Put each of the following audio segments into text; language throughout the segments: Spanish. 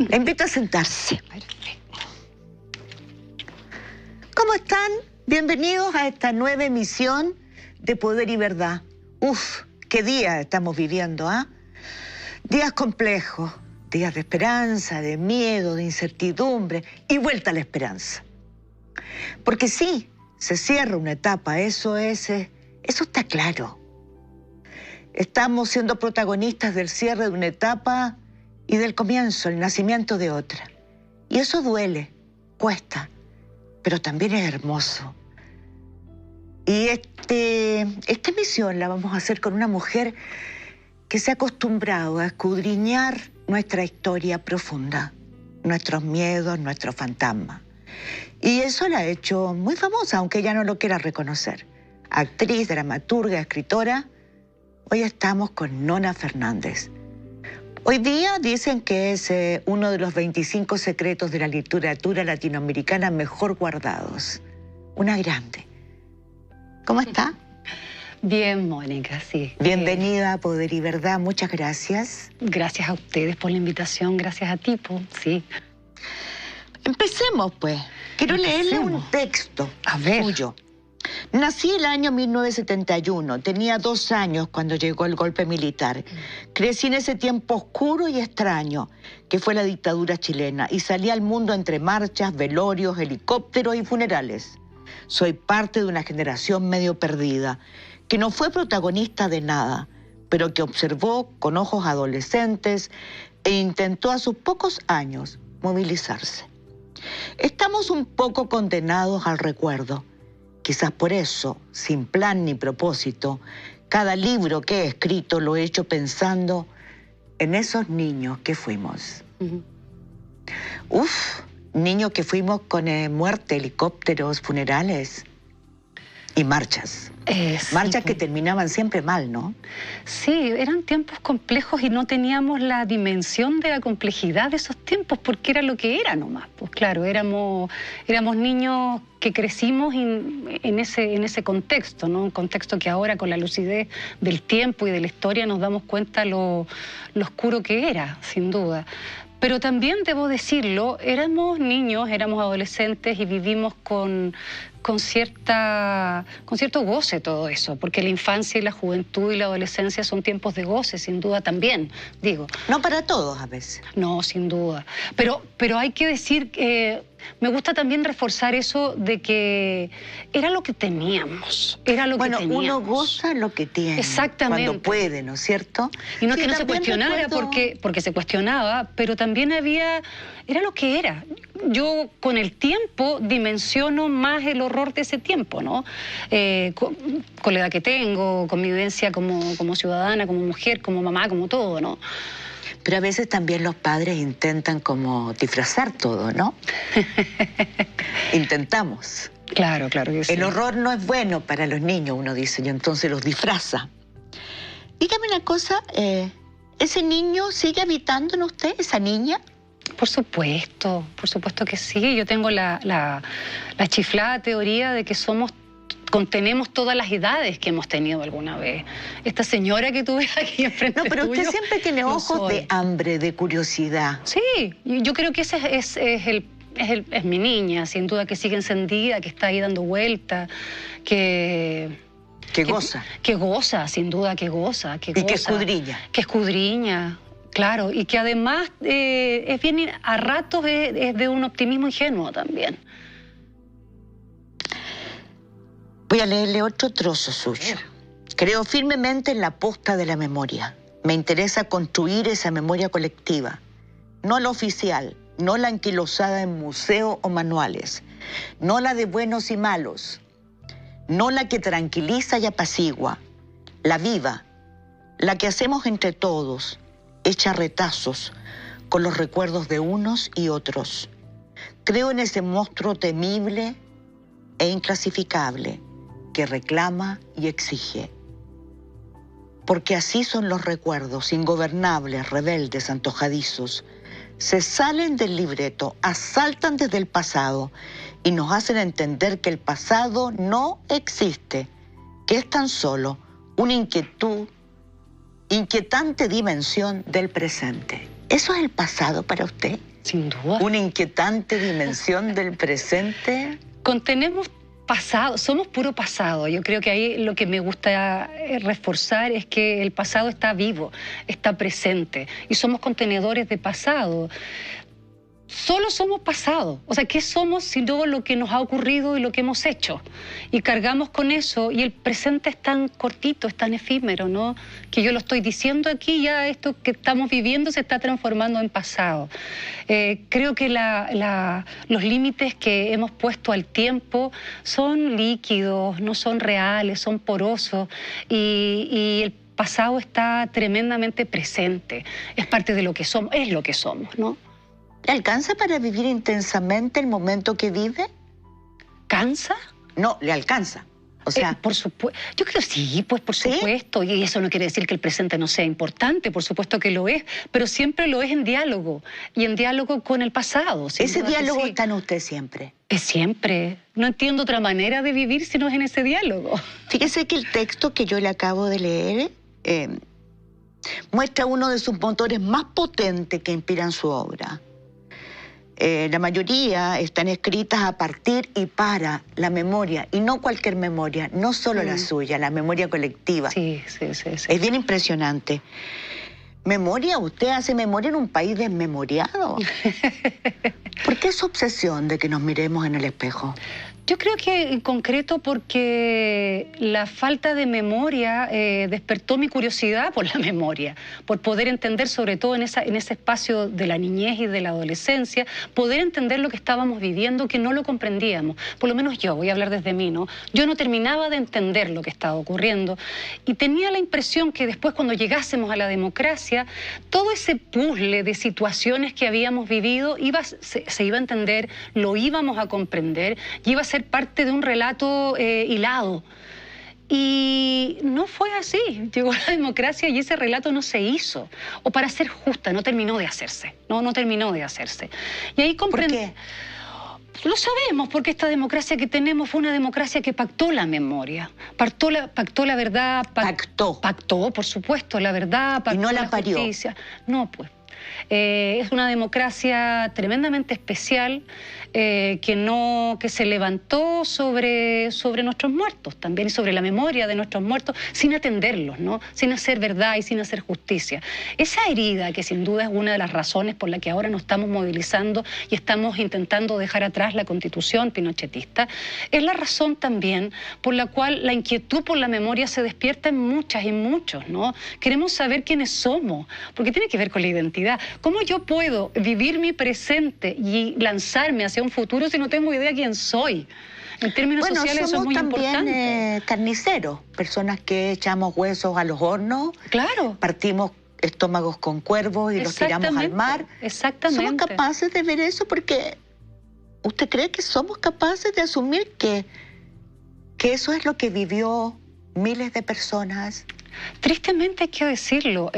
La invito a sentarse. Perfecto. ¿Cómo están? Bienvenidos a esta nueva emisión de Poder y Verdad. Uf, qué día estamos viviendo, ¿ah? Días complejos, días de esperanza, de miedo, de incertidumbre y vuelta a la esperanza. Porque sí, se cierra una etapa, eso está claro. Estamos siendo protagonistas del cierre de una etapa y del comienzo, el nacimiento de otra. Y eso duele, cuesta, pero también es hermoso. Y esta emisión la vamos a hacer con una mujer que se ha acostumbrado a escudriñar nuestra historia profunda, nuestros miedos, nuestros fantasmas. Y eso la ha hecho muy famosa, aunque ella no lo quiera reconocer. Actriz, dramaturga, escritora. Hoy estamos con Nona Fernández. Hoy día dicen que es uno de los 25 secretos de la literatura latinoamericana mejor guardados. Una grande. ¿Cómo está? Bien, Mónica, sí. Bienvenida a Poder y Verdad, muchas gracias. Gracias a ustedes por la invitación, gracias a ti, sí. Empecemos, pues. Quiero leerle un texto suyo. Nací el año 1971, tenía 2 años cuando llegó el golpe militar. Crecí en ese tiempo oscuro y extraño, que fue la dictadura chilena, y salí al mundo entre marchas, velorios, helicópteros y funerales. Soy parte de una generación medio perdida, que no fue protagonista de nada, pero que observó con ojos adolescentes e intentó a sus pocos años movilizarse. Estamos un poco condenados al recuerdo. Quizás por eso, sin plan ni propósito, cada libro que he escrito lo he hecho pensando en esos niños que fuimos. Niños que fuimos con muerte, helicópteros, funerales y marchas. Marchas que terminaban siempre mal, ¿no? Sí, eran tiempos complejos y no teníamos la dimensión de la complejidad de esos tiempos porque era lo que era nomás. Pues claro, éramos niños que crecimos en ese contexto, ¿no? Un contexto que ahora con la lucidez del tiempo y de la historia nos damos cuenta lo oscuro que era, sin duda. Pero también, debo decirlo, éramos niños, éramos adolescentes y vivimos con cierto goce todo eso, porque la infancia y la juventud y la adolescencia son tiempos de goce, sin duda también, digo. No para todos a veces. No, sin duda. Pero hay que decir que me gusta también reforzar eso de que era lo que teníamos, era lo que teníamos. Bueno, uno goza lo que tiene. Exactamente. Cuando puede, ¿no es cierto? Y no es que no se cuestionara porque se cuestionaba, pero también era lo que era. Yo con el tiempo dimensiono más el horror de ese tiempo, ¿no? Con la edad que tengo, con mi vivencia como ciudadana, como mujer, como mamá, como todo, ¿no? Pero a veces también los padres intentan como disfrazar todo, ¿no? Intentamos. Claro, claro que sí. El horror no es bueno para los niños, uno dice, y entonces los disfraza. Dígame una cosa, ¿ese niño sigue habitando en usted, esa niña? Por supuesto que sí. Yo tengo la chiflada teoría de que contenemos todas las edades que hemos tenido alguna vez. Esta señora que tú ves aquí enfrente tuyo... No, pero usted siempre tiene ojos de hambre, de curiosidad. Sí, yo creo que ese es mi niña, sin duda, que sigue encendida, que está ahí dando vueltas, que goza. Que goza, sin duda, que goza. Y que escudriña. Que escudriña, claro. Y que además es bien, a ratos es de un optimismo ingenuo también. Voy a leerle otro trozo suyo. Creo firmemente en la posta de la memoria. Me interesa construir esa memoria colectiva. No la oficial, no la anquilosada en museos o manuales. No la de buenos y malos. No la que tranquiliza y apacigua. La viva. La que hacemos entre todos, hecha retazos, con los recuerdos de unos y otros. Creo en ese monstruo temible e inclasificable que reclama y exige. Porque así son los recuerdos, ingobernables, rebeldes, antojadizos. Se salen del libreto, asaltan desde el pasado y nos hacen entender que el pasado no existe, que es tan solo una inquietante dimensión del presente. ¿Eso es el pasado para usted? Sin duda. Una inquietante dimensión del presente. Contenemos pasado, somos puro pasado. Yo creo que ahí lo que me gusta reforzar es que el pasado está vivo, está presente, y somos contenedores de pasado. Solo somos pasado. O sea, ¿qué somos sino lo que nos ha ocurrido y lo que hemos hecho? Y cargamos con eso, y el presente es tan cortito, es tan efímero, ¿no? Que yo lo estoy diciendo aquí, ya esto que estamos viviendo se está transformando en pasado. Creo que los límites que hemos puesto al tiempo son líquidos, no son reales, son porosos, y el pasado está tremendamente presente. Es parte de lo que somos, es lo que somos, ¿no? ¿Le alcanza para vivir intensamente el momento que vive? ¿Cansa? No, le alcanza. O sea, por supuesto. Yo creo que sí, pues por supuesto. Y eso no quiere decir que el presente no sea importante, por supuesto que lo es, pero siempre lo es en diálogo, y en diálogo con el pasado. Ese diálogo está en usted siempre. Es siempre. No entiendo otra manera de vivir si no es en ese diálogo. Fíjese que el texto que yo le acabo de leer muestra uno de sus motores más potentes que inspiran su obra. La mayoría están escritas a partir y para la memoria, y no cualquier memoria, no solo la suya, la memoria colectiva. Sí. Es bien impresionante. ¿Memoria? ¿Usted hace memoria en un país desmemoriado? ¿Por qué esa obsesión de que nos miremos en el espejo? Yo creo que en concreto porque la falta de memoria despertó mi curiosidad por la memoria, por poder entender, sobre todo en ese espacio de la niñez y de la adolescencia, poder entender lo que estábamos viviendo, que no lo comprendíamos. Por lo menos yo, voy a hablar desde mí, ¿no? Yo no terminaba de entender lo que estaba ocurriendo, y tenía la impresión que después, cuando llegásemos a la democracia, todo ese puzzle de situaciones que habíamos vivido se iba a entender, lo íbamos a comprender, y iba a ser parte de un relato hilado. Y no fue así. Llegó la democracia y ese relato no se hizo. O, para ser justa, no terminó de hacerse. No terminó de hacerse. Y ahí comprendí. ¿Por qué? Lo sabemos, porque esta democracia que tenemos fue una democracia que pactó la memoria, pactó la verdad. Pactó, por supuesto, la verdad, pactó y no la parió. Justicia. No, pues. Es una democracia tremendamente especial, que se levantó sobre nuestros muertos también, y sobre la memoria de nuestros muertos, sin atenderlos, ¿no? Sin hacer verdad y sin hacer justicia. Esa herida, que sin duda es una de las razones por la que ahora nos estamos movilizando y estamos intentando dejar atrás la Constitución pinochetista, es la razón también por la cual la inquietud por la memoria se despierta en muchas y muchos, ¿no? Queremos saber quiénes somos, porque tiene que ver con la identidad. ¿Cómo yo puedo vivir mi presente y lanzarme hacia un futuro si no tengo idea quién soy? En términos sociales eso es muy importante. Somos también carniceros, personas que echamos huesos a los hornos. Claro. Partimos estómagos con cuervos y los tiramos al mar. Exactamente. ¿Somos capaces de ver eso? Porque ¿usted cree que somos capaces de asumir que eso es lo que vivió miles de personas? Tristemente hay que decirlo,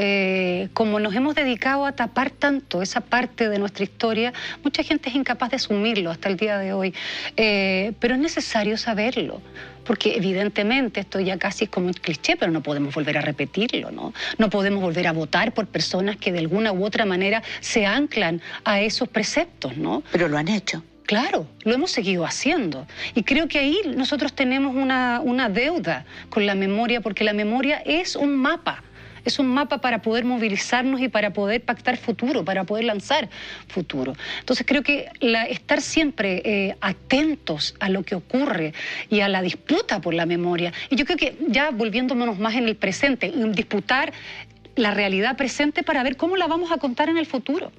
como nos hemos dedicado a tapar tanto esa parte de nuestra historia, mucha gente es incapaz de asumirlo hasta el día de hoy, pero es necesario saberlo, porque evidentemente esto ya casi es como un cliché, pero no podemos volver a repetirlo, ¿no? No podemos volver a votar por personas que de alguna u otra manera se anclan a esos preceptos, ¿no? Pero lo han hecho. Claro, lo hemos seguido haciendo. Y creo que ahí nosotros tenemos una deuda con la memoria, porque la memoria es un mapa. Es un mapa para poder movilizarnos y para poder pactar futuro, para poder lanzar futuro. Entonces creo que estar siempre atentos a lo que ocurre y a la disputa por la memoria. Y yo creo que ya volviéndonos más en el presente, en disputar la realidad presente para ver cómo la vamos a contar en el futuro.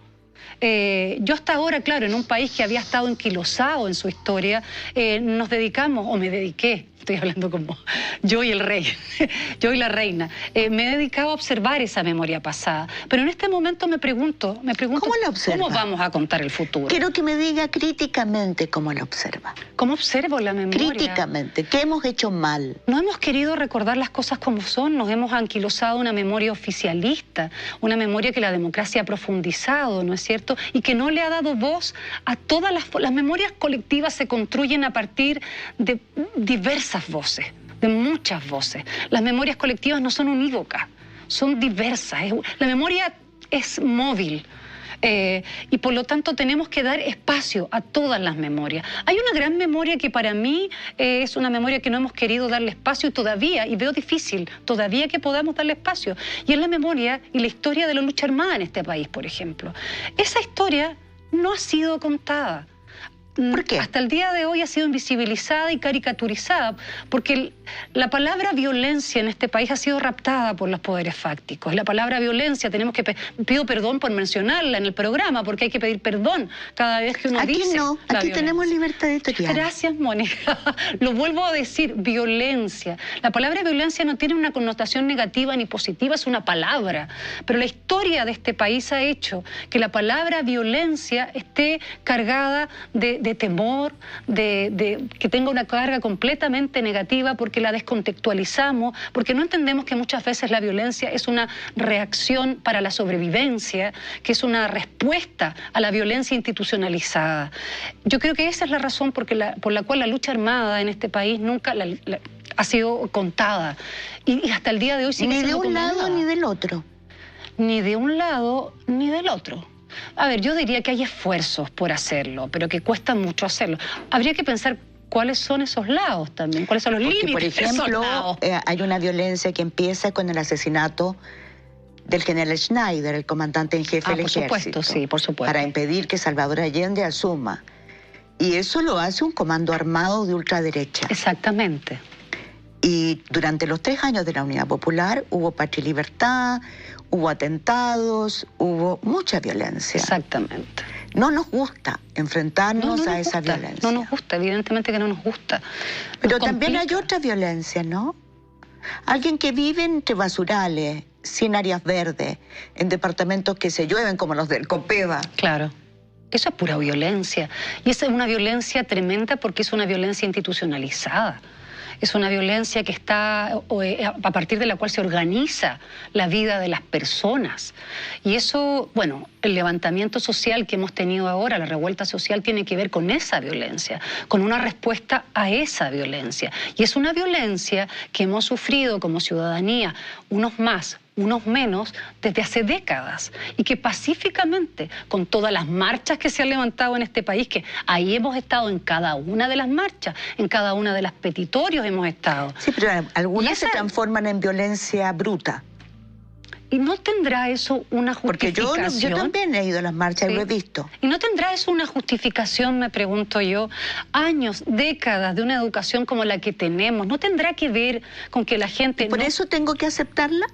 Yo hasta ahora, claro, en un país que había estado enquilosado en su historia, nos dedicamos, o me dediqué, estoy hablando como yo y el rey, yo y la reina, me he dedicado a observar esa memoria pasada. Pero en este momento me pregunto ¿cómo la observa? ¿Cómo vamos a contar el futuro? Quiero que me diga críticamente cómo la observa. ¿Cómo observo la memoria? Críticamente, ¿qué hemos hecho mal? No hemos querido recordar las cosas como son, nos hemos anquilosado una memoria oficialista, una memoria que la democracia ha profundizado, ¿no es cierto? Y que no le ha dado voz a todas las memorias colectivas. Se construyen a partir de diversas voces, de muchas voces. Las memorias colectivas no son unívocas, son diversas. La memoria es móvil. Y por lo tanto tenemos que dar espacio a todas las memorias. Hay una gran memoria que para mí es una memoria que no hemos querido darle espacio todavía, y veo difícil todavía que podamos darle espacio, y es la memoria y la historia de la lucha armada en este país, por ejemplo. Esa historia no ha sido contada. ¿Por qué? Hasta el día de hoy ha sido invisibilizada y caricaturizada, porque la palabra violencia en este país ha sido raptada por los poderes fácticos. La palabra violencia, pido perdón por mencionarla en el programa, porque hay que pedir perdón cada vez que uno aquí dice no, aquí violencia. Tenemos libertad editorial. Gracias, Mónica. Lo vuelvo a decir, violencia. La palabra violencia no tiene una connotación negativa ni positiva, es una palabra. Pero la historia de este país ha hecho que la palabra violencia esté cargada de temor, que tenga una carga completamente negativa, porque la descontextualizamos, porque no entendemos que muchas veces la violencia es una reacción para la sobrevivencia, que es una respuesta a la violencia institucionalizada. Yo creo que esa es la razón por la cual la lucha armada en este país nunca ha sido contada, y hasta el día de hoy sigue siendo condenada. Ni de un lado ni del otro. Ni de un lado ni del otro. A ver, yo diría que hay esfuerzos por hacerlo, pero que cuesta mucho hacerlo. Habría que pensar cuáles son esos lados también, cuáles son los límites. Por ejemplo, hay una violencia que empieza con el asesinato del general Schneider, el comandante en jefe del ejército. Por supuesto, sí, por supuesto. Para impedir que Salvador Allende asuma. Y eso lo hace un comando armado de ultraderecha. Exactamente. Y durante los 3 años de la Unidad Popular hubo Patria y Libertad, hubo atentados, hubo mucha violencia. Exactamente. No nos gusta enfrentarnos a esa violencia. No nos gusta, evidentemente que no nos gusta. Pero también hay otra violencia, ¿no? Alguien que vive entre basurales, sin áreas verdes, en departamentos que se llueven como los del Copeva. Claro. Eso es pura violencia. Y esa es una violencia tremenda porque es una violencia institucionalizada. Es una violencia que está a partir de la cual se organiza la vida de las personas. Y eso, bueno, el levantamiento social que hemos tenido ahora, la revuelta social, tiene que ver con esa violencia, con una respuesta a esa violencia. Y es una violencia que hemos sufrido como ciudadanía, unos más, unos menos, desde hace décadas, y que pacíficamente, con todas las marchas que se han levantado en este país, que ahí hemos estado en cada una de las marchas, en cada una de las petitorios hemos estado. Sí, pero algunas se transforman en violencia bruta. ¿Y no tendrá eso una justificación? Porque yo también he ido a las marchas y lo he visto. ¿Y no tendrá eso una justificación, me pregunto yo? Años, décadas de una educación como la que tenemos, ¿no tendrá que ver con que la gente... ¿Y por eso tengo que aceptarla?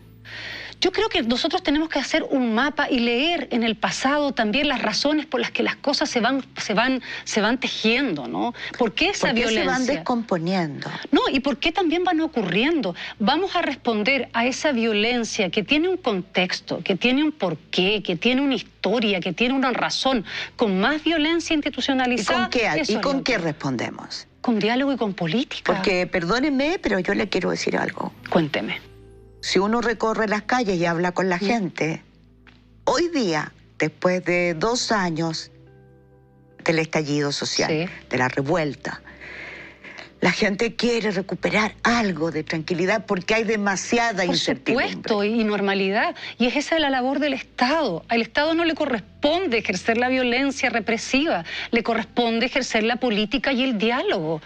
Yo creo que nosotros tenemos que hacer un mapa y leer en el pasado también las razones por las que las cosas se van tejiendo, ¿no? ¿Por qué esa violencia? Se van descomponiendo. No, y por qué también van ocurriendo. Vamos a responder a esa violencia que tiene un contexto, que tiene un porqué, que tiene una historia, que tiene una razón, con más violencia institucionalizada. ¿Y con qué respondemos? Con diálogo y con política. Porque, perdónenme, pero yo le quiero decir algo. Cuénteme. Si uno recorre las calles y habla con la gente, hoy día, después de 2 años del estallido social, de la revuelta, la gente quiere recuperar algo de tranquilidad porque hay demasiada incertidumbre. Por supuesto, y normalidad. Y es esa la labor del Estado. Al Estado no le corresponde ejercer la violencia represiva, le corresponde ejercer la política y el diálogo.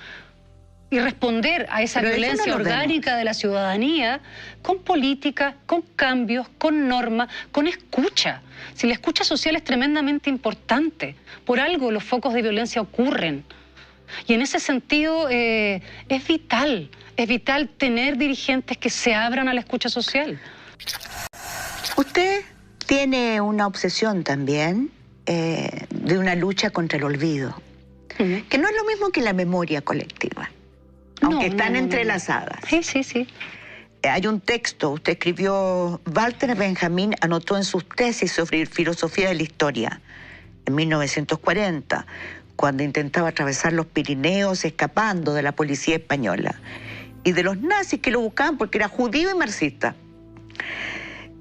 Y responder a esa violencia orgánica de la ciudadanía con política, con cambios, con normas, con escucha. Si la escucha social es tremendamente importante, por algo los focos de violencia ocurren. Y en ese sentido es vital tener dirigentes que se abran a la escucha social. Usted tiene una obsesión también de una lucha contra el olvido, que no es lo mismo que la memoria colectiva. Aunque están entrelazadas. Sí. Hay un texto, usted escribió, Walter Benjamin anotó en sus tesis sobre filosofía de la historia, en 1940, cuando intentaba atravesar los Pirineos escapando de la policía española y de los nazis que lo buscaban porque era judío y marxista.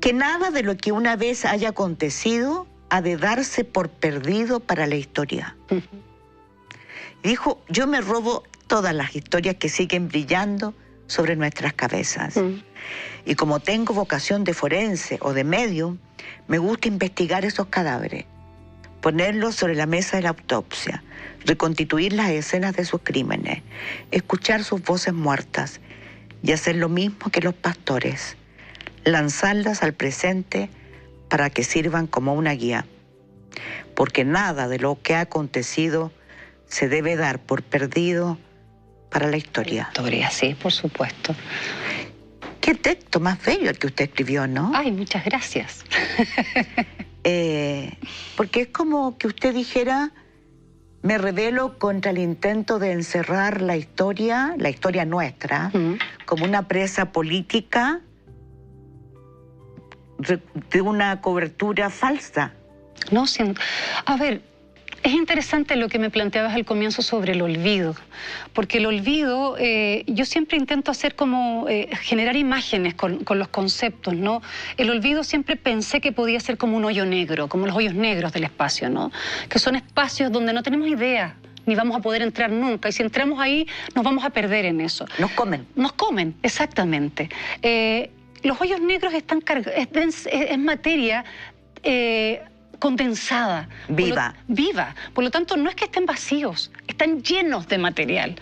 Que nada de lo que una vez haya acontecido ha de darse por perdido para la historia. Dijo, yo me robo todas las historias que siguen brillando sobre nuestras cabezas. Y como tengo vocación de forense o de medium, me gusta investigar esos cadáveres ponerlo sobre la mesa de la autopsia, reconstituir las escenas de sus crímenes, escuchar sus voces muertas y hacer lo mismo que los pastores, lanzarlas al presente para que sirvan como una guía. Porque nada de lo que ha acontecido se debe dar por perdido para la historia. Historia, sí, por supuesto. Qué texto más bello el que usted escribió, ¿no? Ay, muchas gracias. Porque es como que usted dijera, me rebelo contra el intento de encerrar la historia nuestra, como una presa política de una cobertura falsa. No, a ver, es interesante lo que me planteabas al comienzo sobre el olvido, porque el olvido, yo siempre intento hacer como, generar imágenes con los conceptos, ¿no? El olvido siempre pensé que podía ser como un hoyo negro, como los hoyos negros del espacio, ¿no? Que son espacios donde no tenemos idea, ni vamos a poder entrar nunca, y si entramos ahí nos vamos a perder en eso. Nos comen. Nos comen, exactamente. Los hoyos negros están es materia condensada. Viva. Viva. Por lo tanto, no es que estén vacíos, están llenos de material,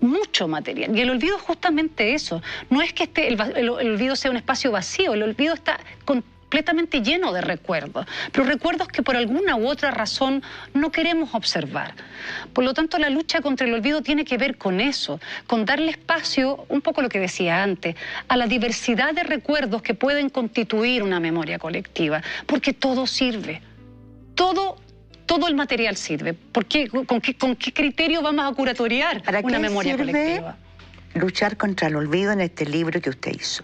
mucho material. Y el olvido es justamente eso. No es que el olvido sea un espacio vacío, el olvido está completamente lleno de recuerdos, pero recuerdos que por alguna u otra razón no queremos observar. Por lo tanto, la lucha contra el olvido tiene que ver con eso, con darle espacio, un poco lo que decía antes, a la diversidad de recuerdos que pueden constituir una memoria colectiva, porque todo sirve. Todo el material sirve. ¿Con qué criterio vamos a curatoriar una memoria colectiva? Luchar contra el olvido en este libro que usted hizo.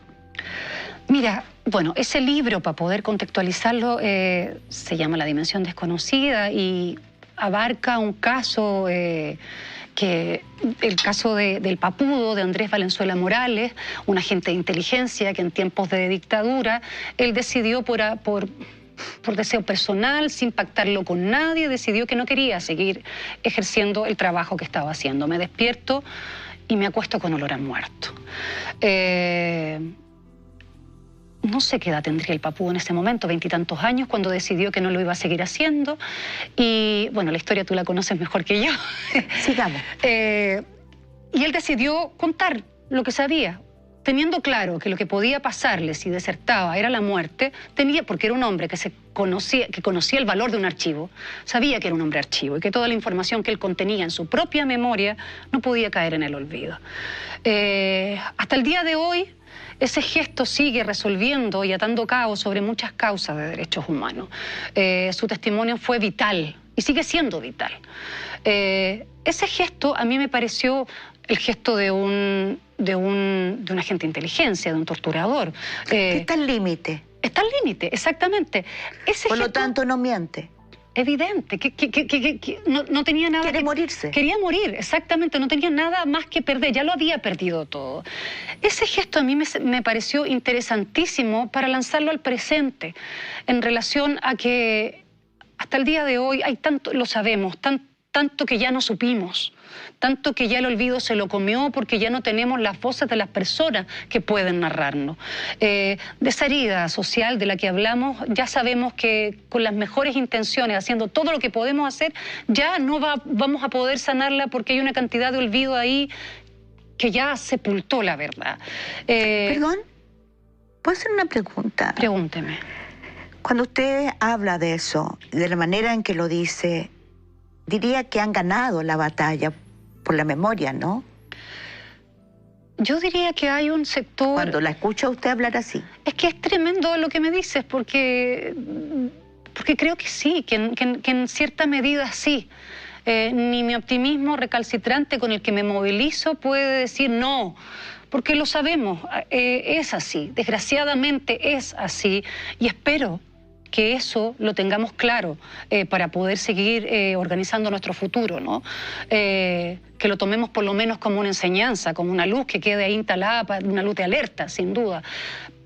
Mira, bueno, ese libro, para poder contextualizarlo, se llama La Dimensión Desconocida y abarca un caso, el caso del Papudo, de Andrés Valenzuela Morales, un agente de inteligencia que en tiempos de dictadura, él decidió por deseo personal, sin pactarlo con nadie, decidió que no quería seguir ejerciendo el trabajo que estaba haciendo. Me despierto y me acuesto con olor a muerto. No sé qué edad tendría el Papudo en ese momento, 20 y tantos años, cuando decidió que no lo iba a seguir haciendo. Y bueno, la historia tú la conoces mejor que yo. Sigamos. Y él decidió contar lo que sabía, teniendo claro que lo que podía pasarle si desertaba era la muerte, porque era un hombre que conocía el valor de un archivo, sabía que era un hombre archivo y que toda la información que él contenía en su propia memoria no podía caer en el olvido. Hasta el día de hoy, ese gesto sigue resolviendo y atando cabos sobre muchas causas de derechos humanos. Su testimonio fue vital y sigue siendo vital. Ese gesto a mí me pareció el gesto de un agente de inteligencia, de un torturador. Está al límite. Está al límite, exactamente. Por lo tanto, no miente. Evidente, que no tenía nada... Quiere morirse. Quería morir, exactamente, no tenía nada más que perder, ya lo había perdido todo. Ese gesto a mí me pareció interesantísimo para lanzarlo al presente, en relación a que hasta el día de hoy hay tanto, lo sabemos, tanto que ya no supimos, tanto que ya el olvido se lo comió porque ya no tenemos las voces de las personas que pueden narrarnos. De esa herida social de la que hablamos, ya sabemos que con las mejores intenciones, haciendo todo lo que podemos hacer, ya no vamos a poder sanarla porque hay una cantidad de olvido ahí que ya sepultó la verdad. Perdón, ¿puedo hacer una pregunta? Pregúnteme. Cuando usted habla de eso, de la manera en que lo dice, diría que han ganado la batalla por la memoria, ¿no? Yo diría que hay un sector... Cuando la escucho a usted hablar así. Es que es tremendo lo que me dices, porque creo que sí, que en cierta medida sí. Ni mi optimismo recalcitrante con el que me movilizo puede decir no, porque lo sabemos, es así, desgraciadamente es así, y espero que eso lo tengamos claro para poder seguir organizando nuestro futuro, ¿no? Que lo tomemos por lo menos como una enseñanza, como una luz que quede ahí instalada, una luz de alerta, sin duda.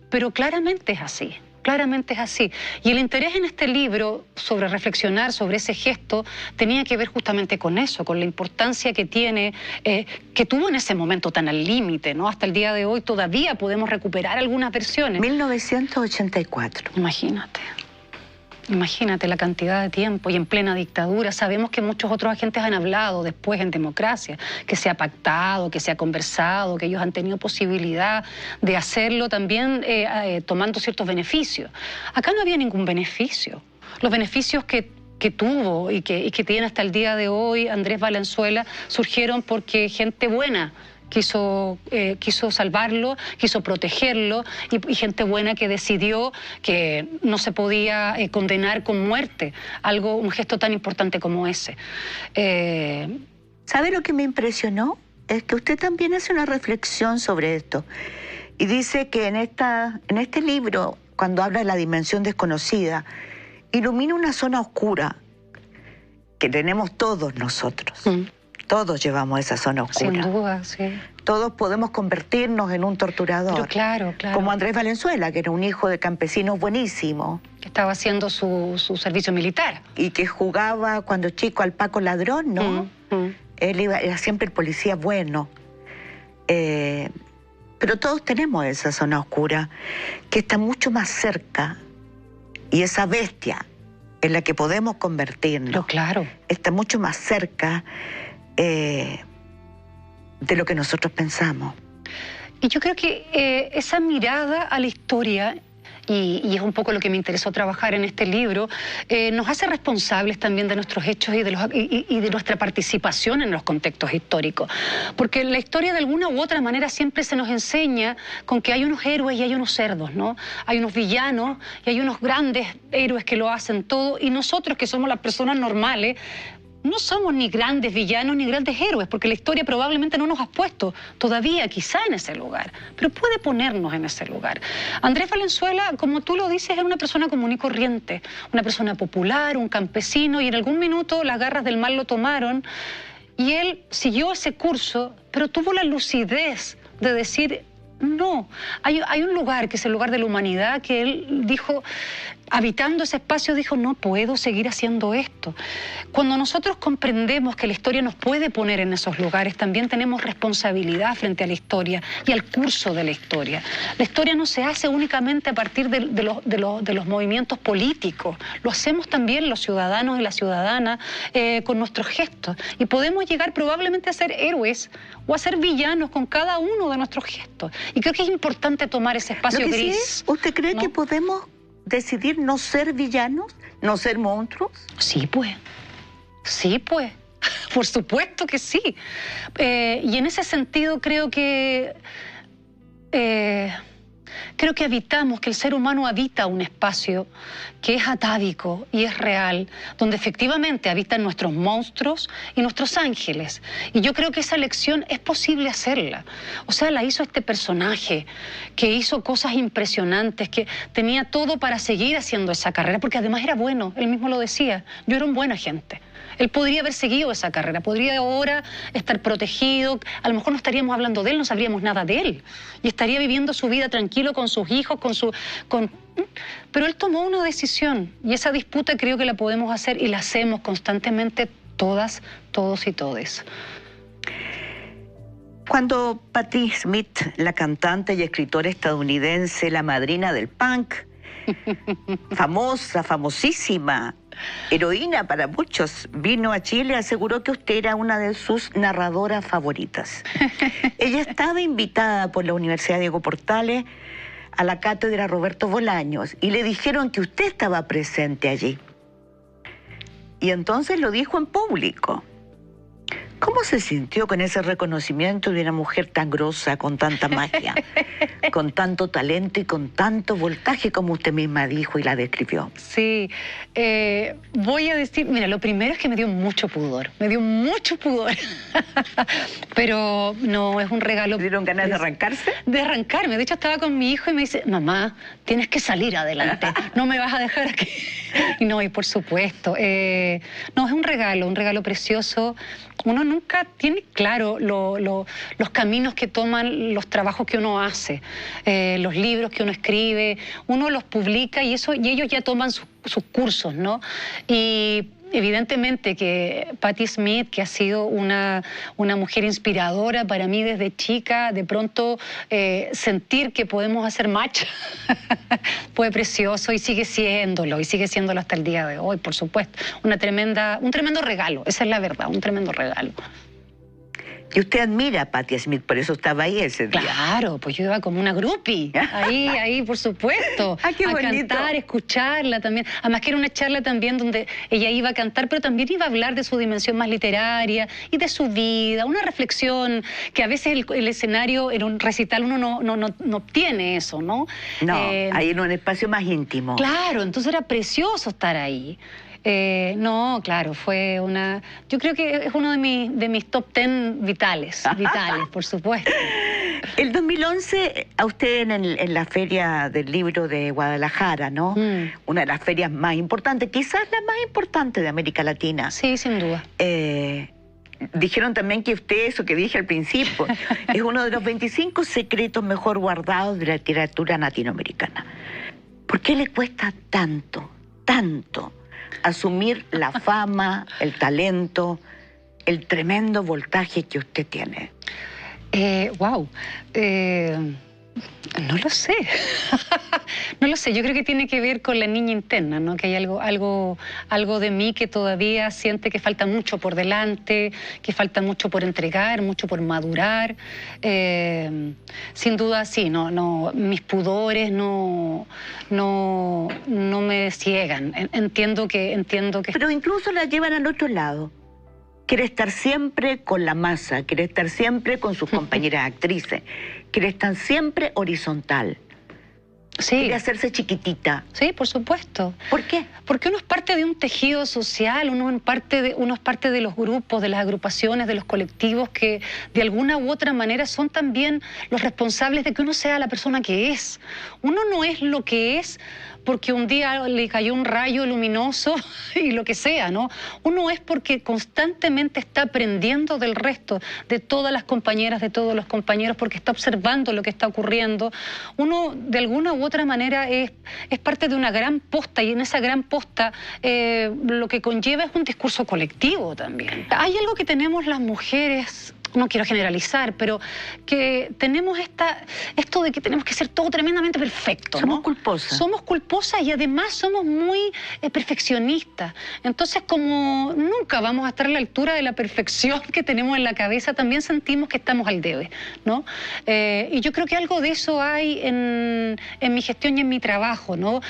Pero claramente es así. Claramente es así. Y el interés en este libro sobre reflexionar sobre ese gesto tenía que ver justamente con eso, con la importancia que tiene, que tuvo en ese momento tan al límite, ¿no? Hasta el día de hoy todavía podemos recuperar algunas versiones. 1984. Imagínate. Imagínate la cantidad de tiempo y en plena dictadura. Sabemos que muchos otros agentes han hablado después en democracia, que se ha pactado, que se ha conversado, que ellos han tenido posibilidad de hacerlo también tomando ciertos beneficios. Acá no había ningún beneficio. Los beneficios que tuvo y que tiene hasta el día de hoy Andrés Valenzuela surgieron porque gente buena quiso salvarlo, quiso protegerlo y gente buena que decidió que no se podía condenar con muerte un gesto tan importante como ese. ¿Sabe lo que me impresionó? Es que usted también hace una reflexión sobre esto y dice que en este libro, cuando habla de la dimensión desconocida, ilumina una zona oscura que tenemos todos nosotros. Todos llevamos esa zona oscura. Sin duda, sí. Todos podemos convertirnos en un torturador. Pero claro, claro. Como Andrés Valenzuela, que era un hijo de campesinos buenísimo. Que estaba haciendo su servicio militar. Y que jugaba cuando chico al Paco Ladrón, ¿no? Él era siempre el policía bueno. Pero todos tenemos esa zona oscura que está mucho más cerca. Y esa bestia en la que podemos convertirnos. Pero claro. Está mucho más cerca de lo que nosotros pensamos. Y yo creo que esa mirada a la historia, y es un poco lo que me interesó trabajar en este libro, nos hace responsables también de nuestros hechos y de nuestra participación en los contextos históricos. Porque la historia de alguna u otra manera siempre se nos enseña con que hay unos héroes y hay unos cerdos, ¿no? Hay unos villanos y hay unos grandes héroes que lo hacen todo, y nosotros que somos las personas normales, no somos ni grandes villanos ni grandes héroes, porque la historia probablemente no nos ha puesto todavía quizá en ese lugar, pero puede ponernos en ese lugar. Andrés Valenzuela, como tú lo dices, era una persona común y corriente, una persona popular, un campesino, y en algún minuto las garras del mal lo tomaron y él siguió ese curso, pero tuvo la lucidez de decir: no, hay un lugar que es el lugar de la humanidad, que él dijo, habitando ese espacio, dijo: no puedo seguir haciendo esto. Cuando nosotros comprendemos que la historia nos puede poner en esos lugares, también tenemos responsabilidad frente a la historia y al curso de la historia. La historia no se hace únicamente a partir de los movimientos políticos, lo hacemos también los ciudadanos y las ciudadanas con nuestros gestos. Y podemos llegar probablemente a ser héroes o a ser villanos con cada uno de nuestros gestos. Y creo que es importante tomar ese espacio gris. Sí, ¿usted cree que podemos decidir no ser villanos, no ser monstruos? Sí, pues. Sí, pues. Por supuesto que sí. Y en ese sentido creo que habitamos, que el ser humano habita un espacio que es atávico y es real, donde efectivamente habitan nuestros monstruos y nuestros ángeles. Y yo creo que esa lección es posible hacerla. O sea, la hizo este personaje que hizo cosas impresionantes, que tenía todo para seguir haciendo esa carrera, porque además era bueno, él mismo lo decía, yo era un buen agente. Él podría haber seguido esa carrera, podría ahora estar protegido, a lo mejor no estaríamos hablando de él, no sabríamos nada de él, y estaría viviendo su vida tranquilo con sus hijos, pero él tomó una decisión, y esa disputa creo que la podemos hacer y la hacemos constantemente todas, todos y todes. Cuando Patti Smith, la cantante y escritora estadounidense, la madrina del punk, famosa, famosísima, heroína para muchos, vino a Chile, aseguró que usted era una de sus narradoras favoritas. Ella estaba invitada por la Universidad Diego Portales a la cátedra Roberto Bolaños y le dijeron que usted estaba presente allí. Y entonces lo dijo en público. ¿Cómo se sintió con ese reconocimiento de una mujer tan grosa, con tanta magia, con tanto talento y con tanto voltaje, como usted misma dijo y la describió? Sí, voy a decir, mira, lo primero es que me dio mucho pudor, pero no, es un regalo. ¿Dieron ganas de arrancarse? De arrancarme, de hecho estaba con mi hijo y me dice: mamá, tienes que salir adelante, no me vas a dejar aquí. Y no, y por supuesto, no, es un regalo precioso. Uno nunca tiene claro los caminos que toman los trabajos que uno hace, los libros que uno escribe, uno los publica y ellos ya toman sus cursos, ¿no? Y evidentemente que Patti Smith, que ha sido una mujer inspiradora para mí desde chica, de pronto sentir que podemos hacer match fue precioso y sigue siéndolo hasta el día de hoy, por supuesto. Un tremendo regalo, esa es la verdad, un tremendo regalo. Y usted admira a Patti Smith, por eso estaba ahí ese día. Claro, pues yo iba como una groupie, ahí, por supuesto. ¡Ah, qué a bonito! Cantar, escucharla también. Además que era una charla también donde ella iba a cantar, pero también iba a hablar de su dimensión más literaria y de su vida, una reflexión que a veces el escenario, en un recital, uno no obtiene eso, ¿no? No, ahí en un espacio más íntimo. Claro, entonces era precioso estar ahí. No, claro, fue una... Yo creo que es uno de mis top 10 vitales, por supuesto. El 2011, a usted en la Feria del Libro de Guadalajara, ¿no? Una de las ferias más importantes, quizás la más importante de América Latina. Sí, sin duda. Dijeron también que usted, eso que dije al principio, es uno de los 25 secretos mejor guardados de la literatura latinoamericana. ¿Por qué le cuesta tanto asumir la fama, el talento, el tremendo voltaje que usted tiene? Wow. No lo sé. No lo sé. Yo creo que tiene que ver con la niña interna, ¿no? Que hay algo de mí que todavía siente que falta mucho por delante, que falta mucho por entregar, mucho por madurar. Sin duda, sí. Mis pudores no me ciegan. Entiendo que... Pero incluso la llevan al otro lado. Quiere estar siempre con la masa, quiere estar siempre con sus compañeras actrices, quiere estar siempre horizontal. Sí. Quiere hacerse chiquitita. Sí, por supuesto. ¿Por qué? Porque uno es parte de un tejido social, uno es parte de los grupos, de las agrupaciones, de los colectivos que de alguna u otra manera son también los responsables de que uno sea la persona que es. Uno no es lo que es porque un día le cayó un rayo luminoso y lo que sea, ¿no? Uno es porque constantemente está aprendiendo del resto, de todas las compañeras, de todos los compañeros, porque está observando lo que está ocurriendo. Uno, de alguna u otra manera, es parte de una gran posta, y en esa gran posta lo que conlleva es un discurso colectivo también. Hay algo que tenemos las mujeres... No quiero generalizar, pero que tenemos esto de que tenemos que ser todo tremendamente perfecto, ¿no? Somos culposas. Somos culposas y además somos muy perfeccionistas. Entonces, como nunca vamos a estar a la altura de la perfección que tenemos en la cabeza, también sentimos que estamos al debe, ¿no? Y yo creo que algo de eso hay en mi gestión y en mi trabajo, ¿no?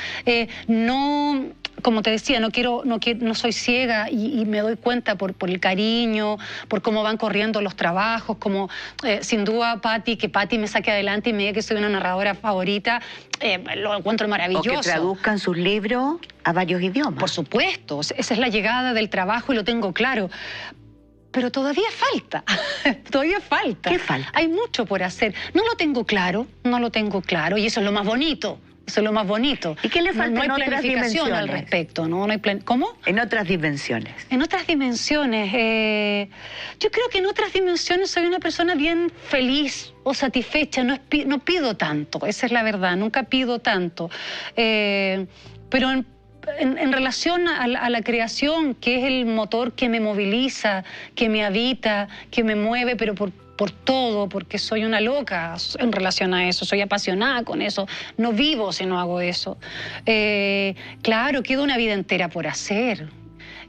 Como te decía, no soy ciega y me doy cuenta por el cariño, por cómo van corriendo los trabajos, como sin duda que Patti me saque adelante y me diga que soy una narradora favorita, lo encuentro maravilloso. O que traduzcan sus libros a varios idiomas. Por supuesto, esa es la llegada del trabajo y lo tengo claro. Pero todavía falta, todavía falta. ¿Qué falta? Hay mucho por hacer. No lo tengo claro, y eso es lo más bonito. Eso es lo más bonito. ¿Y qué le falta no hay en otras planificación dimensiones? al respecto, ¿no? No hay ¿Cómo? En otras dimensiones. En otras dimensiones. Yo creo que en otras dimensiones soy una persona bien feliz o satisfecha. No pido tanto, esa es la verdad. Nunca pido tanto. Pero en relación a la creación, que es el motor que me moviliza, que me habita, que me mueve, pero por todo, porque soy una loca en relación a eso, soy apasionada con eso, no vivo si no hago eso. Claro, queda una vida entera por hacer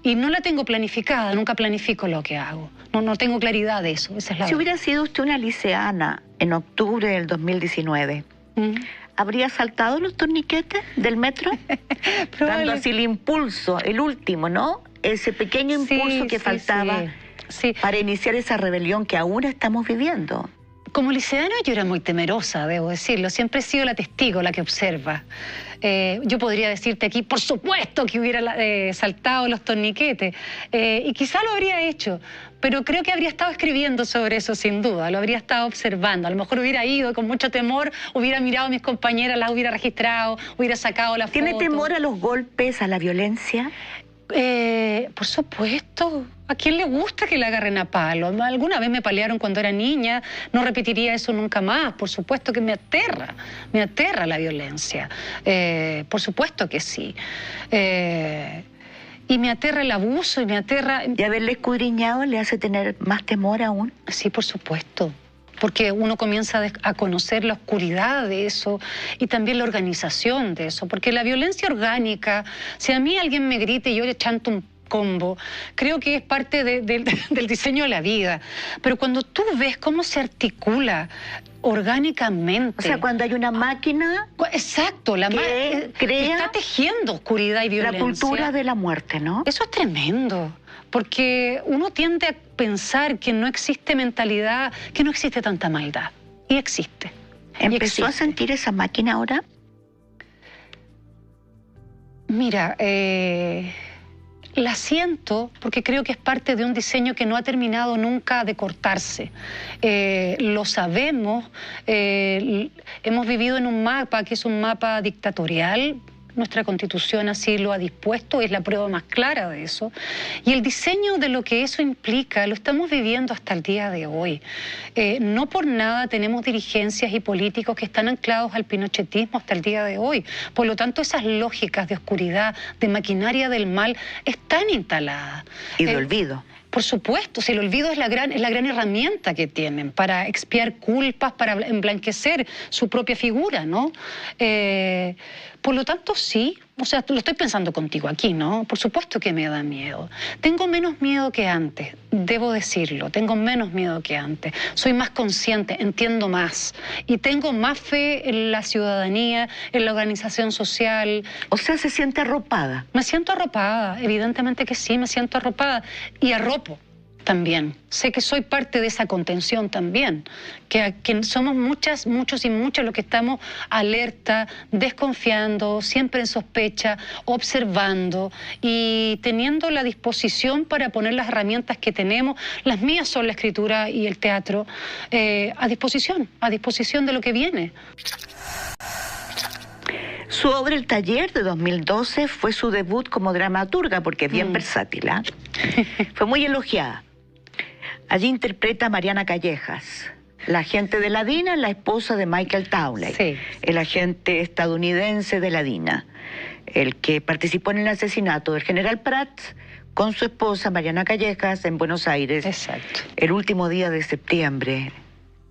y no la tengo planificada, nunca planifico lo que hago, no tengo claridad de eso, esa es la Si verdad. hubiera sido usted una liceana en octubre del 2019, ¿habría saltado los torniquetes del metro? Dando así el impulso, el último, ¿no? Ese pequeño impulso que faltaba. Sí. Para iniciar esa rebelión que aún estamos viviendo. Como liceana yo era muy temerosa, debo decirlo. Siempre he sido la testigo, la que observa. Yo podría decirte aquí, por supuesto que hubiera saltado los torniquetes. Y quizá lo habría hecho, pero creo que habría estado escribiendo sobre eso sin duda. Lo habría estado observando. A lo mejor hubiera ido con mucho temor, hubiera mirado a mis compañeras, las hubiera registrado, hubiera sacado la foto. ¿Tiene temor a los golpes, a la violencia? Por supuesto. ¿A quién le gusta que le agarren a palo? Alguna vez me palearon cuando era niña, no repetiría eso nunca más. Por supuesto que me aterra la violencia. Por supuesto que sí. Y me aterra el abuso y me aterra... ¿Y haberle escudriñado le hace tener más temor aún? Sí, por supuesto. Porque uno comienza a conocer la oscuridad de eso y también la organización de eso. Porque la violencia orgánica, si a mí alguien me grita y yo le chanto un combo, creo que es parte del diseño de la vida. Pero cuando tú ves cómo se articula orgánicamente... O sea, cuando hay una máquina... Exacto, la que crea está tejiendo oscuridad y violencia. La cultura de la muerte, ¿no? Eso es tremendo, porque uno tiende a pensar que no existe mentalidad, que no existe tanta maldad. Y existe. ¿Empezó a sentir esa máquina ahora? Mira, la siento porque creo que es parte de un diseño que no ha terminado nunca de cortarse. Lo sabemos, hemos vivido en un mapa que es un mapa dictatorial. Nuestra Constitución así lo ha dispuesto, es la prueba más clara de eso. Y el diseño de lo que eso implica lo estamos viviendo hasta el día de hoy. No por nada tenemos dirigencias y políticos que están anclados al pinochetismo hasta el día de hoy. Por lo tanto, esas lógicas de oscuridad, de maquinaria del mal, están instaladas. Y de olvido. Por supuesto, si el olvido es la gran herramienta que tienen para expiar culpas, para emblanquecer su propia figura, ¿no? Por lo tanto, sí, o sea, lo estoy pensando contigo aquí, ¿no? Por supuesto que me da miedo. Tengo menos miedo que antes, debo decirlo, tengo menos miedo que antes. Soy más consciente, entiendo más y tengo más fe en la ciudadanía, en la organización social. O sea, ¿se siente arropada? Me siento arropada, evidentemente que sí, me siento arropada y arropo también. Sé que soy parte de esa contención también, que somos muchas, muchos y muchas los que estamos alerta, desconfiando, siempre en sospecha, observando y teniendo la disposición para poner las herramientas que tenemos, las mías son la escritura y el teatro, a disposición de lo que viene. Su obra El Taller de 2012 fue su debut como dramaturga, porque es bien versátil, ¿eh? Fue muy elogiada. Allí interpreta a Mariana Callejas, la agente de la DINA, la esposa de Michael Townley, sí, el agente estadounidense de la DINA, el que participó en el asesinato del general Pratt con su esposa Mariana Callejas en Buenos Aires. Exacto. El último día de septiembre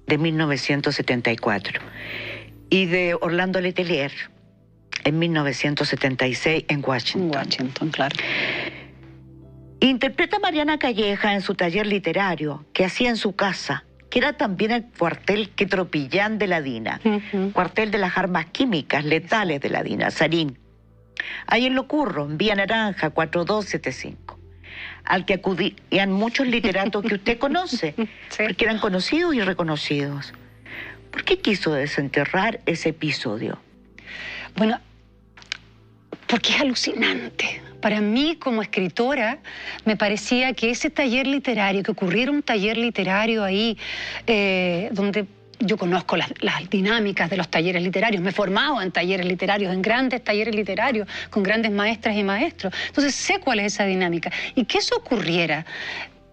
de 1974. Y de Orlando Letelier en 1976 en Washington. En Washington, claro. Interpreta a Mariana Calleja en su taller literario que hacía en su casa, que era también el cuartel Quetropillán de la DINA, cuartel de las armas químicas letales de la DINA, Sarín. Ahí en Lo Curro, en Vía Naranja, 4275, al que acudían muchos literatos que usted conoce, sí, porque eran conocidos y reconocidos. ¿Por qué quiso desenterrar ese episodio? Bueno, porque es alucinante. Para mí, como escritora, me parecía que ese taller literario, que ocurriera un taller literario ahí, donde yo conozco las dinámicas de los talleres literarios, me he formado en talleres literarios, en grandes talleres literarios, con grandes maestras y maestros. Entonces sé cuál es esa dinámica. Y que eso ocurriera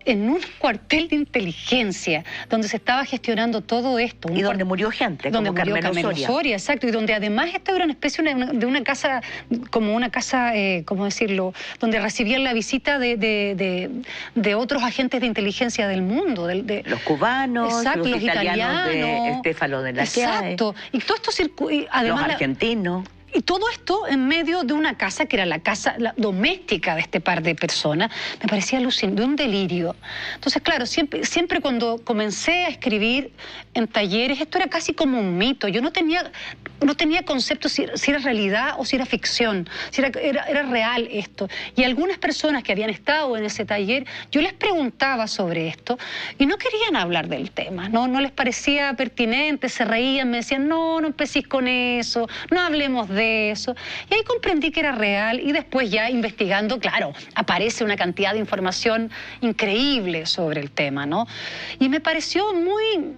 en un cuartel de inteligencia donde se estaba gestionando todo esto. Y donde murió gente, donde como murió Carmelo Soria. Exacto, y donde además esto era una especie de una casa, como una casa, ¿cómo decirlo?, donde recibían la visita de otros agentes de inteligencia del mundo. Los cubanos, exacto, los italianos de Estefano de la Chiae. Exacto, y todo esto además los argentinos. Y todo esto en medio de una casa que era la casa doméstica de este par de personas, me parecía alucinante, de un delirio. Entonces, claro, siempre cuando comencé a escribir en talleres, esto era casi como un mito. Yo no tenía concepto si era realidad o si era ficción, si era real esto. Y algunas personas que habían estado en ese taller, yo les preguntaba sobre esto y no querían hablar del tema, no les parecía pertinente, se reían, me decían, no empecéis con eso, no hablemos de eso. Y ahí comprendí que era real y después ya investigando, claro, aparece una cantidad de información increíble sobre el tema, ¿no? Y me pareció muy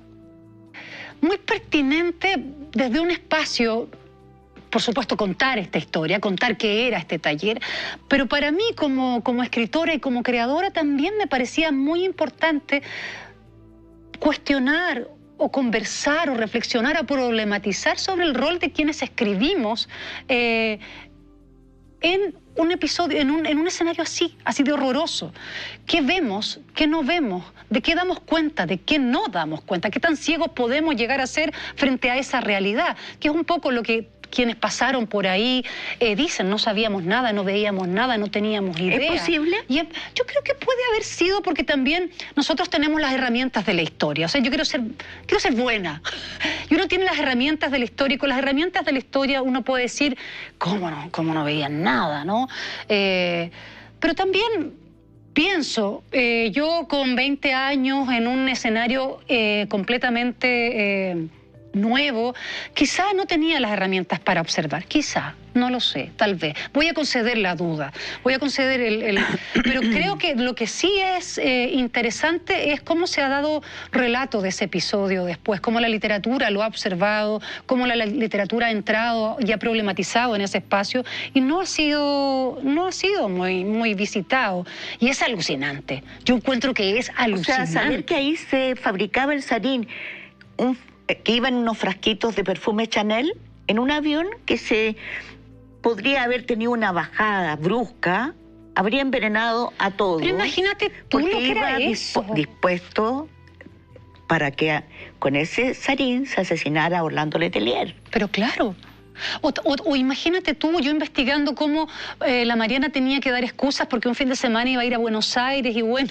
pertinente desde un espacio, por supuesto, contar esta historia, contar qué era este taller, pero para mí como escritora y como creadora también me parecía muy importante cuestionar o conversar o reflexionar o problematizar sobre el rol de quienes escribimos en un episodio, en un escenario así de horroroso. ¿Qué vemos? ¿Qué no vemos? ¿De qué damos cuenta? ¿De qué no damos cuenta? ¿Qué tan ciegos podemos llegar a ser frente a esa realidad? Que es un poco lo que quienes pasaron por ahí dicen, no sabíamos nada, no veíamos nada, no teníamos idea. ¿Es posible? Y yo creo que puede haber sido porque también nosotros tenemos las herramientas de la historia. O sea, yo quiero ser buena. Y uno tiene las herramientas de la historia y con las herramientas de la historia uno puede decir, cómo no veían nada, ¿no? Pero también pienso, yo con 20 años en un escenario completamente nuevo, quizá no tenía las herramientas para observar, quizá, no lo sé, tal vez. Voy a conceder la duda, voy a conceder pero creo que lo que sí es interesante es cómo se ha dado relato de ese episodio después, cómo la literatura lo ha observado, cómo la literatura ha entrado y ha problematizado en ese espacio y no ha sido muy visitado. Y es alucinante. Yo encuentro que es alucinante. O sea, saber que ahí se fabricaba el sarín, que iban unos frasquitos de perfume Chanel en un avión que se podría haber tenido una bajada brusca, habría envenenado a todos. Pero imagínate tú lo que era eso. Dispuesto para que con ese sarín se asesinara a Orlando Letelier. Pero claro. O imagínate tú, yo investigando cómo la Mariana tenía que dar excusas porque un fin de semana iba a ir a Buenos Aires y bueno,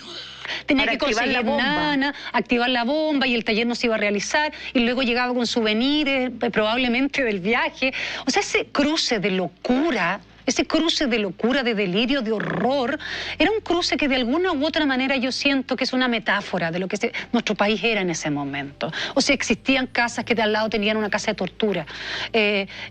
tenía que conseguir nana, activar la bomba y el taller no se iba a realizar y luego llegaba con souvenirs probablemente del viaje. O sea, ese cruce de locura, de delirio, de horror, era un cruce que de alguna u otra manera yo siento que es una metáfora de lo que nuestro país era en ese momento. O sea, existían casas que de al lado tenían una casa de tortura.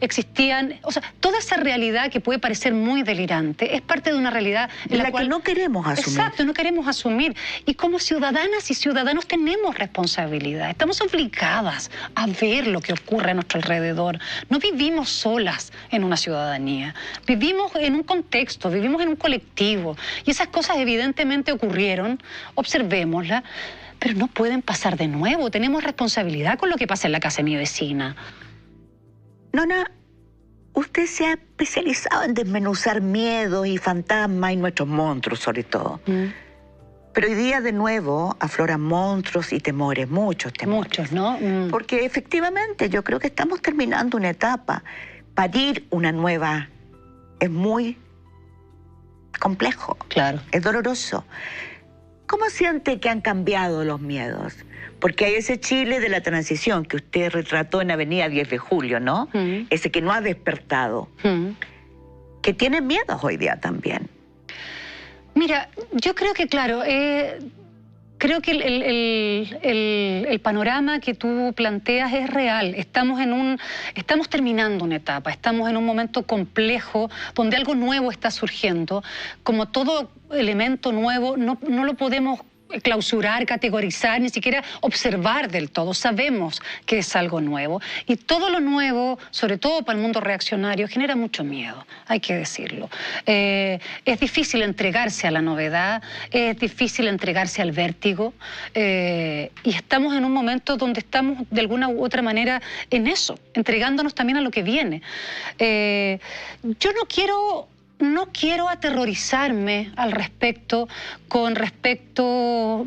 Existían, o sea, toda esa realidad que puede parecer muy delirante es parte de una realidad en la cual que no queremos asumir. Exacto, no queremos asumir. Y como ciudadanas y ciudadanos tenemos responsabilidad. Estamos obligadas a ver lo que ocurre a nuestro alrededor. No vivimos solas en una ciudadanía. Vivimos en un contexto, vivimos en un colectivo y esas cosas evidentemente ocurrieron, observémoslas, pero no pueden pasar de nuevo. Tenemos responsabilidad con lo que pasa en la casa de mi vecina. Nona, usted se ha especializado en desmenuzar miedos y fantasmas y nuestros monstruos sobre todo. Pero hoy día de nuevo afloran monstruos y temores, muchos temores. Muchos, ¿no? Porque efectivamente yo creo que estamos terminando una etapa. Parir una nueva es muy complejo. Claro. Es doloroso. ¿Cómo siente que han cambiado los miedos? Porque hay ese Chile de la transición que usted retrató en Avenida 10 de Julio, ¿no? Ese que no ha despertado. Que tiene miedos hoy día también. Mira, yo creo que, claro, creo que el panorama que tú planteas es real. Estamos terminando una etapa, estamos en un momento complejo donde algo nuevo está surgiendo. Como todo elemento nuevo, no lo podemos clausurar, categorizar, ni siquiera observar del todo. Sabemos que es algo nuevo. Y todo lo nuevo, sobre todo para el mundo reaccionario, genera mucho miedo, hay que decirlo. Es difícil entregarse a la novedad, es difícil entregarse al vértigo, y estamos en un momento donde estamos de alguna u otra manera en eso, entregándonos también a lo que viene. Yo no quiero aterrorizarme al respecto con respecto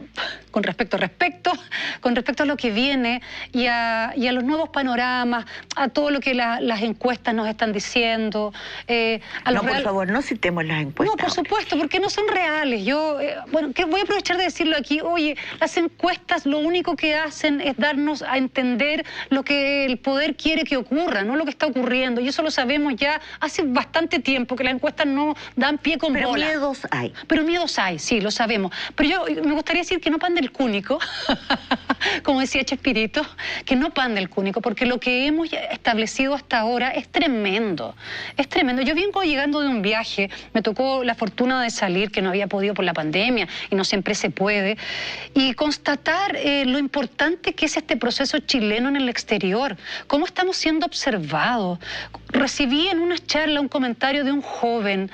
a lo que viene y a los nuevos panoramas, a todo lo que las encuestas nos están diciendo. Por favor, no citemos las encuestas. No, por supuesto, porque no son reales. Yo, voy a aprovechar de decirlo aquí. Oye, las encuestas lo único que hacen es darnos a entender lo que el poder quiere que ocurra, no lo que está ocurriendo. Y eso lo sabemos ya hace bastante tiempo, que las encuestas no dan pie con bola. Pero miedos hay. Pero miedos hay, sí, lo sabemos. Pero yo me gustaría decir que no pan del cúnico, como decía Chespirito, que no pan del cúnico, porque lo que hemos establecido hasta ahora es tremendo. Es tremendo. Yo vengo llegando de un viaje, me tocó la fortuna de salir, que no había podido por la pandemia, y no siempre se puede, y constatar lo importante que es este proceso chileno en el exterior, cómo estamos siendo observados. Recibí en una charla un comentario de un joven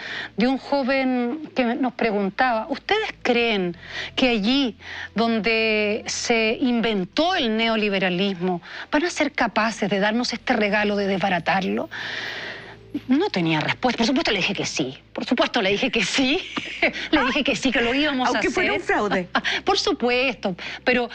que nos preguntaba, ¿ustedes creen que allí donde se inventó el neoliberalismo van a ser capaces de darnos este regalo de desbaratarlo? No tenía respuesta. Por supuesto le dije que sí. Por supuesto le dije que sí. Le dije que sí, que lo íbamos a hacer. Aunque fuera un fraude. Por supuesto. Pero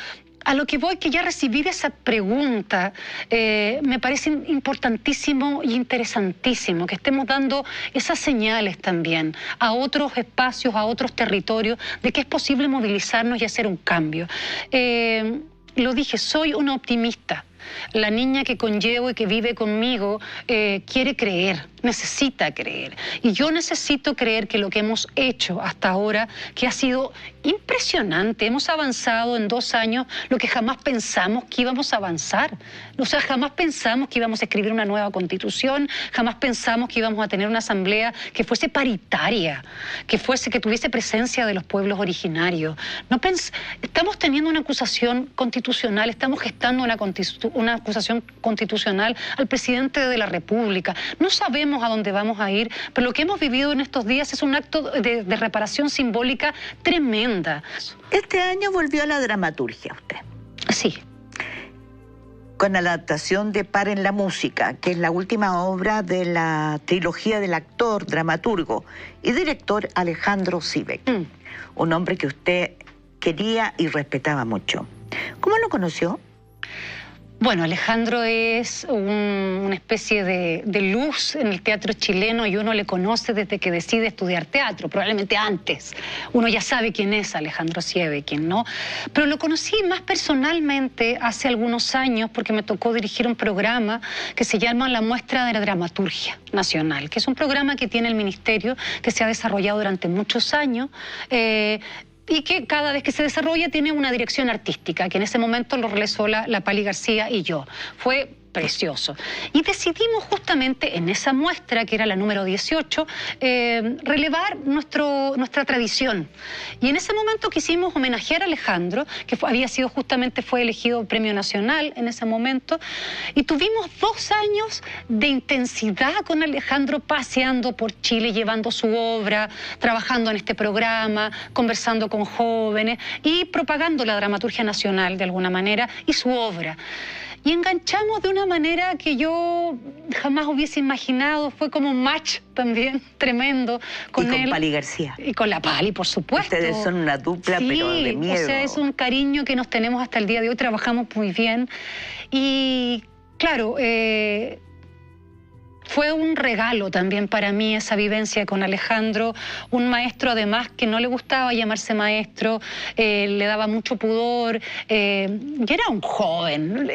a lo que voy, que ya recibir esa pregunta, me parece importantísimo y interesantísimo que estemos dando esas señales también a otros espacios, a otros territorios, de que es posible movilizarnos y hacer un cambio. Lo dije, soy una optimista. La niña que conllevo y que vive conmigo quiere creer, necesita creer. Y yo necesito creer que lo que hemos hecho hasta ahora, que ha sido impresionante, hemos avanzado en 2 años lo que jamás pensamos que íbamos a avanzar. O sea, jamás pensamos que íbamos a escribir una nueva constitución, jamás pensamos que íbamos a tener una asamblea que fuese paritaria, que tuviese presencia de los pueblos originarios. Estamos teniendo una acusación constitucional, estamos gestando una acusación constitucional al presidente de la República. No sabemos a dónde vamos a ir, pero lo que hemos vivido en estos días es un acto de reparación simbólica tremenda. Este año volvió a la dramaturgia usted. Sí. Con la adaptación de Paren la Música, que es la última obra de la trilogía del actor, dramaturgo y director Alejandro Sivek. Un hombre que usted quería y respetaba mucho. ¿Cómo lo conoció? Bueno, Alejandro es una especie de luz en el teatro chileno y uno le conoce desde que decide estudiar teatro, probablemente antes. Uno ya sabe quién es Alejandro Sivek, quién no. Pero lo conocí más personalmente hace algunos años porque me tocó dirigir un programa que se llama La Muestra de la Dramaturgia Nacional, que es un programa que tiene el Ministerio, que se ha desarrollado durante muchos años, y que cada vez que se desarrolla tiene una dirección artística, que en ese momento lo realizó la Pali García y yo. Fue precioso. Y decidimos justamente en esa muestra, que era la número 18, relevar nuestra tradición. Y en ese momento quisimos homenajear a Alejandro, que fue elegido Premio Nacional en ese momento, y tuvimos 2 años de intensidad con Alejandro paseando por Chile, llevando su obra, trabajando en este programa, conversando con jóvenes y propagando la dramaturgia nacional de alguna manera y su obra. Y enganchamos de una manera que yo jamás hubiese imaginado. Fue como un match también tremendo con él. Y con Pali García. Y con la Pali, por supuesto. Ustedes son una dupla, sí, pero de miedo. O sea, es un cariño que nos tenemos hasta el día de hoy. Trabajamos muy bien. Y claro, fue un regalo también para mí esa vivencia con Alejandro, un maestro además que no le gustaba llamarse maestro, le daba mucho pudor, y era un joven,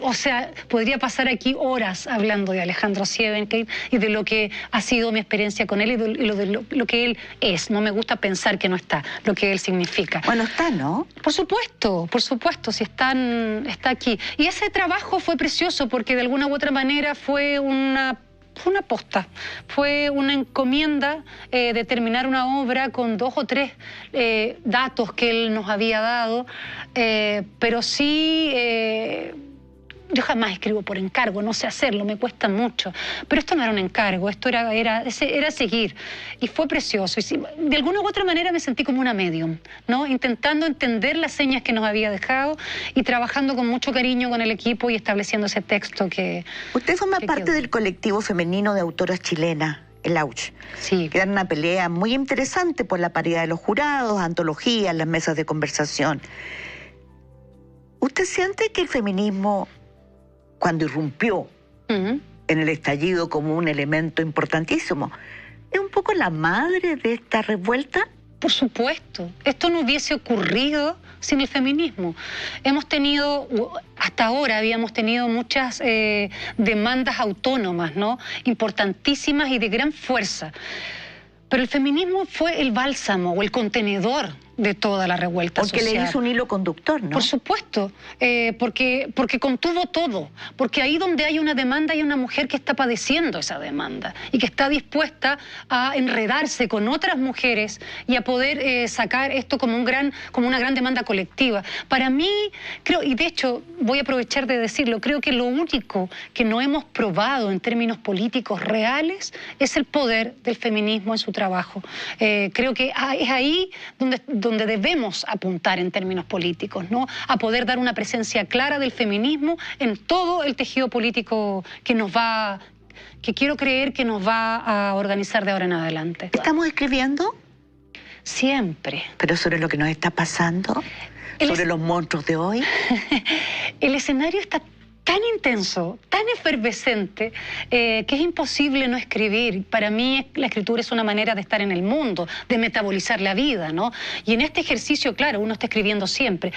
o sea, podría pasar aquí horas hablando de Alejandro Sivek y de lo que ha sido mi experiencia con él y de lo que él es. No me gusta pensar que no está, lo que él significa. Bueno, está, ¿no? Por supuesto, si está aquí. Y ese trabajo fue precioso porque de alguna u otra manera fue una posta, fue una encomienda de terminar una obra con 2 o 3 datos que él nos había dado, pero sí, yo jamás escribo por encargo, no sé hacerlo, me cuesta mucho, pero esto no era un encargo, esto era seguir, y fue precioso, y de alguna u otra manera me sentí como una medium, ¿no? Intentando entender las señas que nos había dejado y trabajando con mucho cariño con el equipo y estableciendo ese texto que... Usted forma parte del colectivo femenino de autoras chilenas, el AUCH, sí, que era una pelea muy interesante por la paridad de los jurados, antologías, las mesas de conversación. ¿Usted siente que el feminismo, cuando irrumpió en el estallido como un elemento importantísimo, es un poco la madre de esta revuelta? Por supuesto, esto no hubiese ocurrido sin el feminismo. Hasta ahora habíamos tenido muchas demandas autónomas, ¿no? Importantísimas y de gran fuerza. Pero el feminismo fue el bálsamo o el contenedor de toda la revuelta social. Porque le hizo un hilo conductor, ¿no? Por supuesto, porque contuvo todo, porque ahí donde hay una demanda hay una mujer que está padeciendo esa demanda y que está dispuesta a enredarse con otras mujeres y a poder sacar esto como una gran demanda colectiva. Para mí, creo, y de hecho voy a aprovechar de decirlo, creo que lo único que no hemos probado en términos políticos reales es el poder del feminismo en su trabajo. Creo que es ahí donde debemos apuntar en términos políticos, ¿no? A poder dar una presencia clara del feminismo en todo el tejido político que nos va que quiero creer que nos va a organizar de ahora en adelante. ¿Estamos escribiendo? Siempre. ¿Pero sobre lo que nos está pasando? ¿Sobre los monstruos de hoy? El escenario está tan intenso, tan efervescente, que es imposible no escribir. Para mí la escritura es una manera de estar en el mundo, de metabolizar la vida, ¿no? Y en este ejercicio, claro, uno está escribiendo siempre.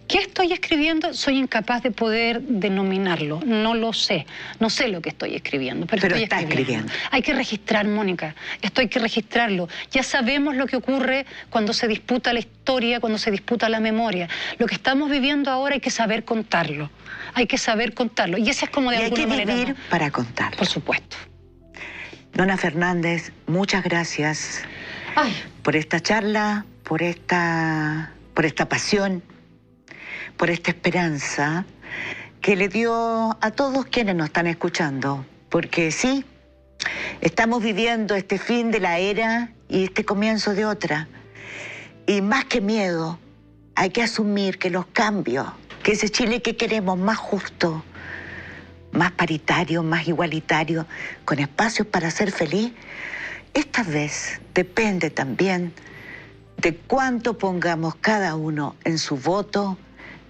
¿Qué estoy escribiendo? Soy incapaz de poder denominarlo. No lo sé. No sé lo que estoy escribiendo, pero estoy escribiendo. Hay que registrar, Mónica. Esto hay que registrarlo. Ya sabemos lo que ocurre cuando se disputa la historia, cuando se disputa la memoria. Lo que estamos viviendo ahora hay que saber contarlo. Hay que saber contarlo. Y esa es como de alguna manera... Y hay que vivir para contarlo. Por supuesto. Nona Fernández, muchas gracias por esta charla, por esta pasión, por esta esperanza que le dio a todos quienes nos están escuchando. Porque sí, estamos viviendo este fin de la era y este comienzo de otra. Y más que miedo, hay que asumir que los cambios, que ese Chile que queremos, más justo, más paritario, más igualitario, con espacios para ser feliz, esta vez depende también de cuánto pongamos cada uno en su voto,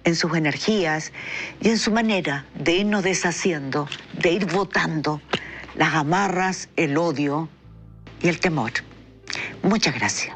en sus energías y en su manera de irnos deshaciendo, de ir votando las amarras, el odio y el temor. Muchas gracias.